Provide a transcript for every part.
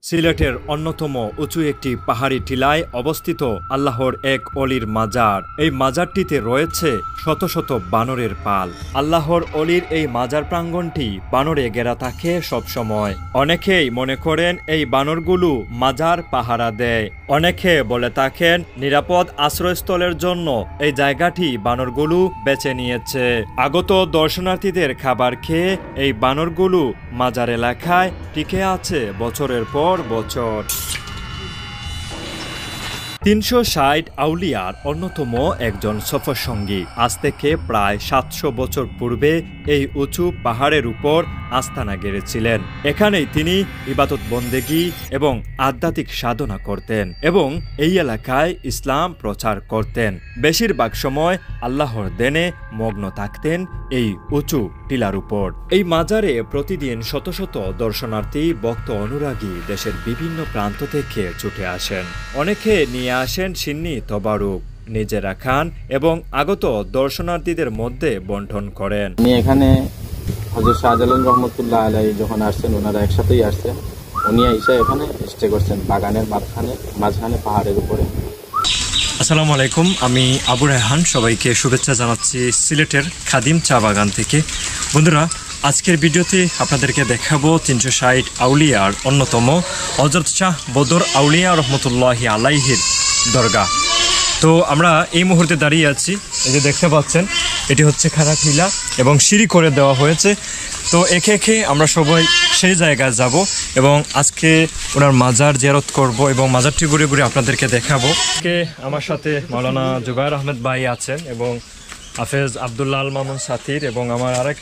সিলেটের অন্যতম উঁচু একটি পাহাড়ি টিলায় অবস্থিত আল্লাহর এক অলির মাজার। এই মাজারটিতে রয়েছে শত শত বানরের পাল। আল্লাহর অলির এই মাজার প্রাঙ্গণটি বানরে ঘেরা থাকে সবসময়। অনেকেই মনে করেন এই বানরগুলো মাজার পাহারা দেয়। অনেকে বলে থাকেন নিরাপদ আশ্রয়স্থলের জন্য এই জায়গাটি বানরগুলো বেছে নিয়েছে। আগত দর্শনার্থীদের খাবার খেয়ে এই বানরগুলো মাজার এলাকায় টিকে আছে বছরের পর বছর। 360 আউলিয়ার অন্যতম একজন সফরসঙ্গী আজ থেকে প্রায় 700 বছর পূর্বে এই উঁচু পাহাড়ের উপর আস্তানা গেড়েছিলেন। এখানেই তিনি ইবাদত বন্দেগী এবং আধ্যাত্মিক সাধনা করতেন এবং এই এলাকায় ইসলাম প্রচার করতেন। বেশিরভাগ সময় আল্লাহর দেনে মগ্ন থাকতেন এই উঁচু টিলার উপর। এই মাজারে প্রতিদিন শত শত দর্শনার্থী ভক্ত অনুরাগী দেশের বিভিন্ন প্রান্ত থেকে ছুটে আসেন। অনেকে নিয়ে আসেন সিন্নি তবারুক, নিজেরা খান এবং আগত দর্শনার্থীদের মধ্যে বন্টন করেন। আমি এখানে হযরত শাহজালাল রহমতুল্লাহ আলাইহি যখন আসছেন, ওনারা একসাথেই আসছেন। উনি এসে এখানে স্টে করছেন বাগানের মাঝখানে পাহাড়ের উপরে। আসসালামু আলাইকুম, আমি আবু রায়হান। সবাইকে শুভেচ্ছা জানাচ্ছি সিলেটের খাদিম চা বাগান থেকে। বন্ধুরা, আজকের ভিডিওতে আপনাদেরকে দেখাবো 360 আউলিয়ার অন্যতম হযরত শাহ বদর আউলিয়া রহমতুল্লাহি আলাইহির দরগা। তো আমরা এই মুহূর্তে দাঁড়িয়ে আছি, এই যে দেখতে পাচ্ছেন এটি হচ্ছে খাড়া টিলা এবং সিঁড়ি করে দেওয়া হয়েছে। তো একে একে আমরা সবাই সেই জায়গায় যাব এবং আজকে ওনার মাজার জিয়ারত করব এবং মাজারটি ঘুরে ঘুরে আপনাদেরকে দেখাবো। আজকে আমার সাথে মাওলানা জুবায়ের আহমেদ ভাই আছেন এবং হাফেজ আবদুল্লাহ আল মামুন সাথীর এবং আমার আরেক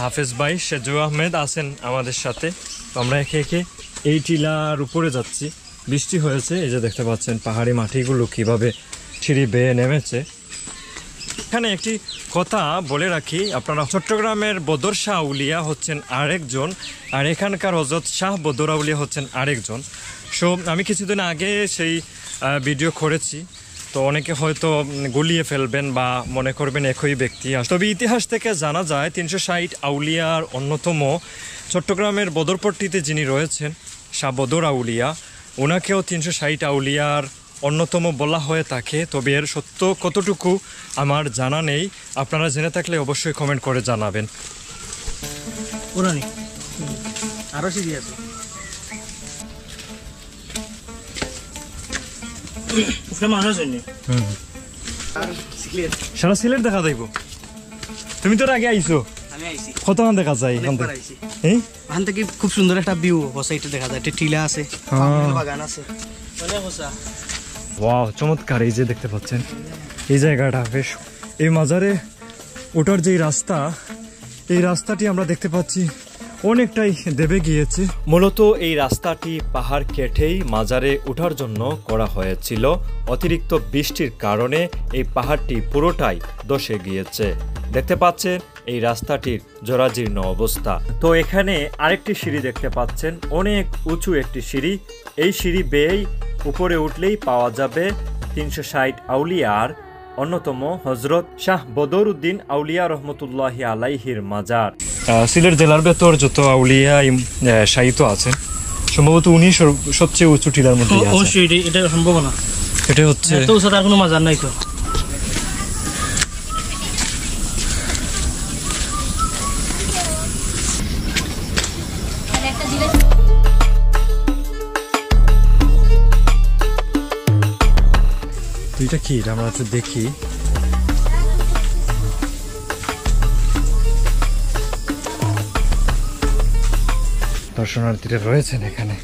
হাফেজ ভাই সেজু আহমেদ আছেন আমাদের সাথে। তো আমরা একে একে এই টিলার উপরে যাচ্ছি। বৃষ্টি হয়েছে, এই যে দেখতে পাচ্ছেন পাহাড়ি মাটিগুলো কিভাবে সিঁড়ি বেয়ে নেমেছে। এখানে একটি কথা বলে রাখি, আপনারা চট্টগ্রামের বদর শাহ আউলিয়া হচ্ছেন আরেকজন, আর এখানকার হযরত শাহ বদর আউলিয়া হচ্ছেন আরেকজন। সো আমি কিছুদিন আগে সেই ভিডিও করেছি, তো অনেকে হয়তো গুলিয়ে ফেলবেন বা মনে করবেন একই ব্যক্তি। তবে ইতিহাস থেকে জানা যায় 360 আউলিয়ার অন্যতম চট্টগ্রামের বদরপট্টিতে যিনি রয়েছেন শাহ বদর আউলিয়া, ওনাকেও 360 আউলিয়ার অন্যতম বলা হয়ে থাকে। তবে এর সত্য কতটুকু আমার জানা নেই, আপনারা জেনে থাকলে অবশ্যই কমেন্ট করে জানাবেন। আরো সিঁড়ি আছে, সারা সিলেট দেখা যাইব। তুমি তো আগে আইছো, কতক্ষণ দেখা যায় এখান থেকে? খুব সুন্দর একটা ভিউ বসাইতে দেখা যায়, টিলা আছে, বাগান আছে। ওয়াও, চমৎকার। এই যে দেখতে পাচ্ছেন এই জায়গাটা বেশ, এই মাজারে ওঠার যে রাস্তা, এই রাস্তাটি আমরা দেখতে পাচ্ছি অনেকটাই দেবে গিয়েছে। মূলত এই রাস্তাটি পাহাড় কেটেই মাজারে ওঠার জন্য করা হয়েছিল। অতিরিক্ত বৃষ্টির কারণে এই পাহাড়টি পুরোটাই ধসে গিয়েছে। দেখতে পাচ্ছেন এই রাস্তাটির জরাজীর্ণ অবস্থা। তো এখানে আরেকটি সিঁড়ি দেখতে পাচ্ছেন, অনেক উঁচু একটি সিঁড়ি। এই সিঁড়ি বেয়েই উপরে উঠলেই পাওয়া যাবে 360 আউলিয়ার অন্যতম হযরত শাহ বদর উদ্দিন আউলিয়া রহমতুল্লাহি আলাইহির মাজার। সিলেট জেলার ভেতর যত আউলিয়া শায়িত আছেন, সম্ভবত উনি সবচেয়ে উঁচু টিলার মধ্যে আছে। এটা সম্ভব না, এটা হচ্ছে তো তার কোনো মাজার নাই। তো এটা কি, আমরা একটু দেখি। দর্শনার্থীরা রয়েছেন এখানে।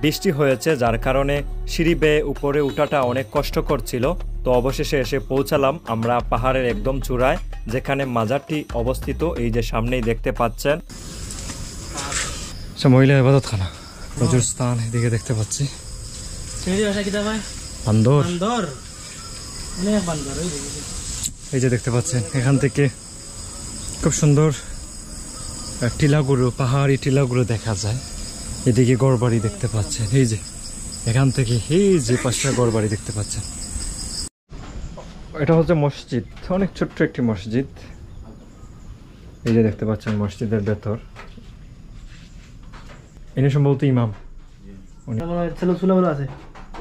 বৃষ্টি হয়েছে যার কারণে সিঁড়ি বেয়ে উপরে উঠাটা অনেক কষ্টকর ছিল। তো অবশেষে এসে পৌঁছালাম আমরা পাহাড়ের একদম চূড়ায়, যেখানে মাজারটি অবস্থিত। এই যে সামনেই দেখতে পাচ্ছেন মহিলা ইবাদতখানা, প্রচুর স্থান এদিকে দেখতে পাচ্ছি। এই যে দেখতে পাচ্ছেন এখান থেকে খুব সুন্দর টিলাগুলো, পাহাড়ি টিলাগুলো দেখা যায়। এদিকে গড়বাড়ি দেখতে পাচ্ছেন, এই যে এখান থেকে এই যে পাঁচটা গড়বাড়ি দেখতে পাচ্ছেন। এটা হচ্ছে মসজিদ, অনেক ছোট্ট একটি মসজিদ। এই যে দেখতে পাচ্ছেন মসজিদের ভেতর, ইনি সম্ভবত ইমাম। আছে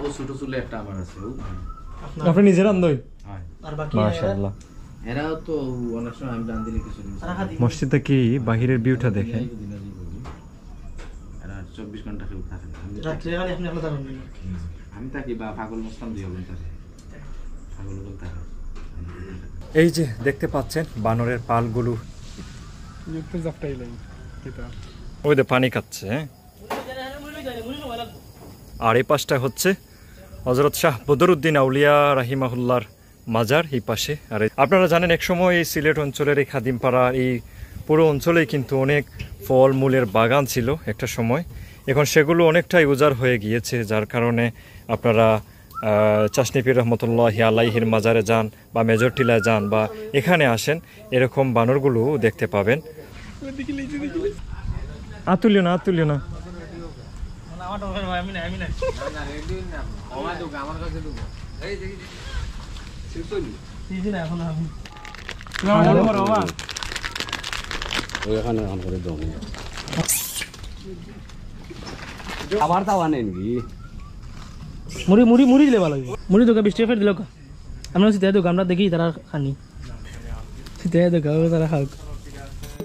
ও ছোট চুলে একটা আমার আছে আপনি নিজের আন্দোই? আর বাকি মাশাআল্লাহ। এরাও তো অনেক সময় আমি জান দিলে কিছু মসজিদে কি বাহিরের ভিউটা দেখেন? এরা 24 ঘন্টা কেউ থাকে না। রাত্রে খালি আপনি আলাদা থাকেন। আমি থাকি বা পাগল মুসলাম দিয়ে বলতে থাকে, পাগল বলতে থাকে। এই যে দেখতে পাচ্ছেন বানরের পালগুলো, ওই যে পানি খাচ্ছে। আর এই পাশটা হচ্ছে হযরত শাহ বদরুদ্দিন আউলিয়া রাহিমাহুল্লাহর মাজার এই পাশে। আর আপনারা জানেন একসময় এই সিলেট অঞ্চলের এই খাদিমপাড়া এই পুরো অঞ্চলেই কিন্তু অনেক ফল মূলের বাগান ছিল একটা সময়। এখন সেগুলো অনেকটাই উজাড় হয়ে গিয়েছে, যার কারণে আপনারা চাষনি পীর রহমতুল্লাহি আলাইহির মাজারে যান বা মেজরটিলায় যান বা এখানে আসেন, এরকম বানরগুলো দেখতে পাবেন। আতুলিও না, আতুলিও না। আবার তাও আনেন কি মুড়ি মুড়ি মুড়ি দিলে ভালো হবে। মুড়ি দোকা 20 টাকা ফের দিল কা আমরা সিধা দোকা আমরা দেখি তারা খানি সিধা দোকা তারা খাও।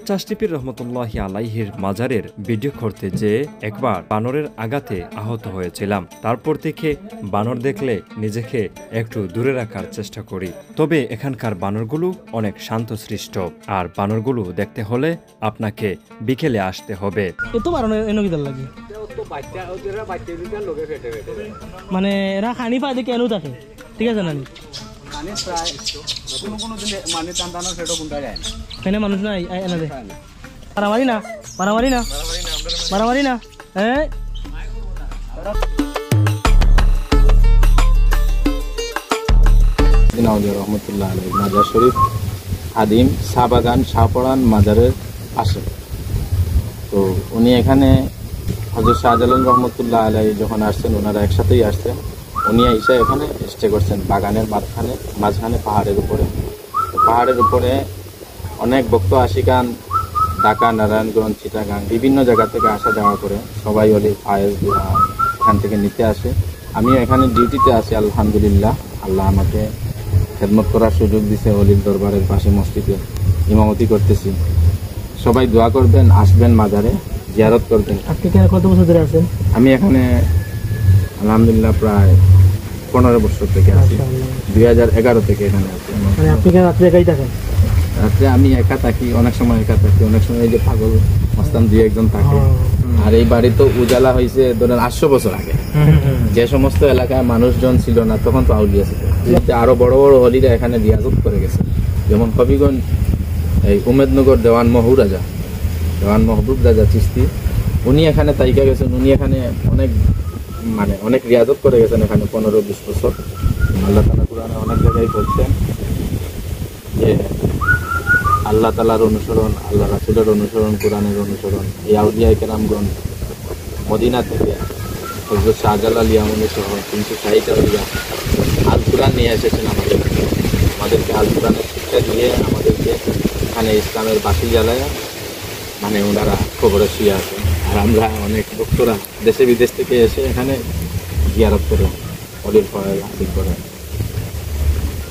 চাষনি পীর রহমতুল্লাহি আলাইহির মাজারের ভিডিও করতে যে একবার বানরের আঘাতে আহত হয়েছিলাম। তারপর থেকে বানর দেখলে নিজেকে একটু দূরে রাখার চেষ্টা করি। তবে এখানকার বানরগুলো অনেক শান্তশিষ্ট, আর বানরগুলো দেখতে হলে আপনাকে বিকেলে আসতে হবে। এত বারণ এনে কি লাগে মানে এরা খানি পায় দেখে এনো থাকে, ঠিক আছে না? মানে প্রায় কোনো কোনো দিন মানে টানটানো সেটা কোনটা যায় না, এনে মানুষ না এনে দে মারামারি না মারামারি না মারামারি না। হ্যাঁ রহমতুল্লাহ আলাইহি মাজার শরীফ খাদিম চা বাগান শাহপরান মাজারের পাশে। তো উনি এখানে হযরত শাহজালাল রহমতুল্লাহ আলাইহি যখন আসছেন, ওনারা একসাথেই আসছেন। উনি এসে এখানে স্টে করছেন বাগানের মাঝখানে পাহাড়ের উপরে। পাহাড়ের উপরে অনেক ভক্ত আশিকান ঢাকা, নারায়ণগঞ্জ, চিটাগাং বিভিন্ন জায়গা থেকে আসা যাওয়া করে, সবাই ওলি ফায়েজ এখান থেকে নিতে আসে। আমিও এখানে ডিউটিতে আছি আলহামদুলিল্লাহ। আল্লাহ আমাকে খেদমত করার সুযোগ দিছে। অলির দরবারের পাশে মসজিদে ইমামতি করতেছি। সবাই দোয়া করবেন, আসবেন মাজারে জিয়ারত করবেন। আপনি কেন কত বছর ধরে আছেন? আমি এখানে আলহামদুলিল্লাহ প্রায় 15 বছর থেকে আছি। 2011 থেকে এখানে আছি। মানে আপনি কেন রাত্রে একাই থাকেন? রাত্রে আমি একা থাকি, অনেক সময় একা থাকি, অনেক সময় এই যে পাগল মস্তান 2-1 জন থাকে। আর এই বাড়ি তো উজালা হয়েছে ধরেন 800 বছর আগে। যে সমস্ত এলাকায় মানুষজন ছিল না তখন তো আউলিয়া ছিল। আরো বড় বড় হলিরা এখানে রিয়াজত করে গেছে, যেমন হবিগঞ্জ এই উমেদনগর দেওয়ান মাহবুব রাজা চিস্তি, উনি এখানে তাইকা গেছেন। উনি এখানে অনেক রিয়াজত করে গেছেন এখানে 15-20 বছর। আল্লাহ তাআলা কুরআনে অনেক জায়গায় বলছেন যে আল্লাহ তাআলার অনুসরণ, আল্লাহ রাসূলের অনুসরণ, কোরআনের অনুসরণ। এই আউলিয়া কেরামগণ মদিনা থেকে হযরত শাহজালাল ইয়ামানি সহ 360 আউলিয়া আল কোরআন নিয়ে এসেছেন আমাদেরকে আল কোরআনের শিক্ষা দিয়ে আমাদেরকে এখানে ইসলামের বাতি জ্বালায় ওনারা খবরে শুয়ে আছেন। আর আমরা অনেক ভক্তরা দেশে বিদেশ থেকে এসে এখানে জিয়ারত করে অলির ফয়েজ হাসিল করে।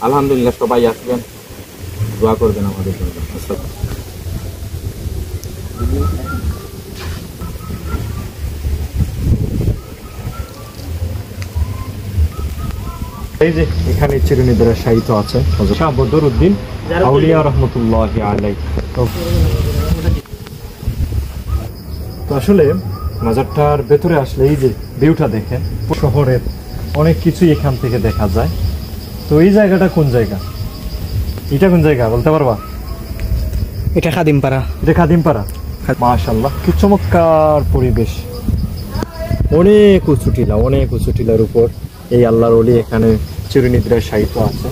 আলহামদুলিল্লাহ সবাই আসবেন, দোয়া করবেন আমাদের জন্য। এই যে এখানে চিরনিদ্রা শায়িত আছে হযরত শাহ বদরুদ্দিন আউলিয়া রাহমাতুল্লাহি আলাইহি। তো আসলে মাজারটার ভেতরে আসলে এই যে ভিউটা দেখেন, শহরের অনেক কিছুই এখান থেকে দেখা যায়। তো এই জায়গাটা কোন জায়গা, এটা কোন জায়গা বলতে পারবা? এটা খাদিমপাড়া। এটা খাদিমপাড়া। মাশাআল্লাহ, কি চমৎকার পরিবেশ। অনেক উঁচু টিলার উপর এই আল্লাহর ওলি এখানে চিরনিদ্রায় শায়িত আছে।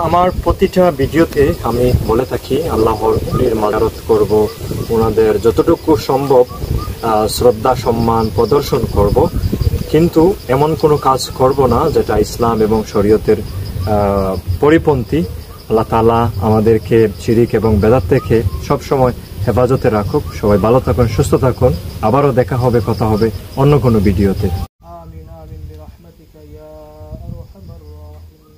আমার প্রতিটা ভিডিওতে আমি বলে থাকি আল্লাহর ওলির মাজারত করব, ওনাদের যতটুকু সম্ভব শ্রদ্ধা সম্মান প্রদর্শন করব, কিন্তু এমন কোনো কাজ করব না যেটা ইসলাম এবং শরীয়তের পরিপন্থী। আল্লাহ তাআলা আমাদেরকে শিরিক এবং বেদাত থেকে সবসময় হেফাজতে রাখুক। সবাই ভালো থাকুন, সুস্থ থাকুন। আবারও দেখা হবে, কথা হবে অন্য কোনো ভিডিওতে। آمين آمين برحمتك يا أرحم الراحمين.